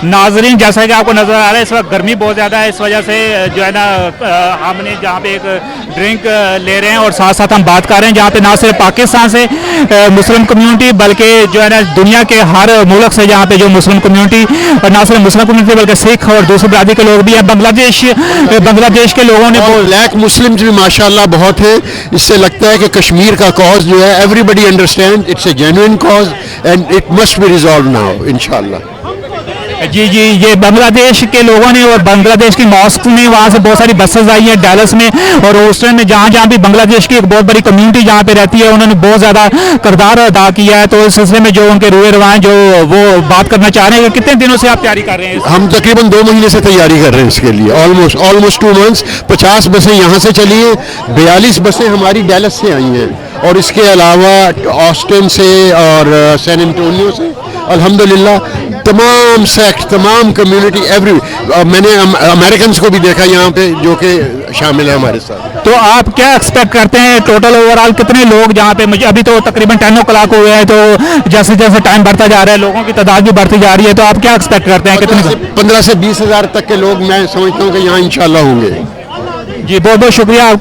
नाजरीन, जैसा कि आपको नज़र आ रहा है इस वक्त गर्मी बहुत ज़्यादा है, इस वजह से जो है ना हमने जहाँ पे एक ड्रिंक ले रहे हैं और साथ साथ हम बात कर रहे हैं जहाँ पे ना सिर्फ पाकिस्तान से मुस्लिम कम्युनिटी बल्कि जो है ना दुनिया के हर मुल्क से जहाँ पे जो मुस्लिम कम्युनिटी और ना सिर्फ मुस्लिम कम्युनिटी बल्कि सिख और दूसरी बरादरी के लोग भी हैं। बांग्लादेश के लोगों ने ब्लैक मुस्लिम्स भी माशाल्लाह बहुत है। इससे लगता है कि कश्मीर का कॉज जो है everybody understand it's a genuine cause and it must be resolve now इंशाल्लाह। जी जी, ये बांग्लादेश के लोगों ने और बांग्लादेश की मॉस्क में वहाँ से बहुत सारी बसेस आई हैं डैलस में और ह्यूस्टन में, जहाँ जहाँ भी बांग्लादेश की एक बहुत बड़ी कम्युनिटी जहाँ पे रहती है, उन्होंने बहुत ज़्यादा किरदार अदा किया है। तो इस सिलसिले में जो उनके रुए रवाएं जो वो बात करना चाह रहे हैं, कितने दिनों से आप तैयारी कर रहे हैं? हम तकरीबन 2 महीने से तैयारी कर रहे हैं इसके लिए, ऑलमोस्ट 2 मंथ्स। 50 बसें यहाँ से चली हैं, 42 बसें हमारी डैलस से आई हैं और इसके अलावा ऑस्टिन से और सैन एंटोनियो से अल्हम्दुलिल्लाह तमाम सेक्ट, तमाम कम्युनिटी, एवरी मैंने अमेरिकन को भी देखा यहाँ पे जो कि शामिल है हमारे साथ। तो आप क्या एक्सपेक्ट करते हैं टोटल ओवरऑल कितने लोग जहाँ पे? मुझे अभी तो तकरीबन 10 o'clock हुए हैं, तो जैसे जैसे टाइम बढ़ता जा रहा है लोगों की तादाद भी बढ़ती जा रही है, तो आप क्या एक्सपेक्ट करते हैं कितने? 15 से 20 हज़ार तक के लोग मैं समझता हूँ कि यहाँ इंशाल्लाह होंगे। जी बहुत बहुत शुक्रिया आपका।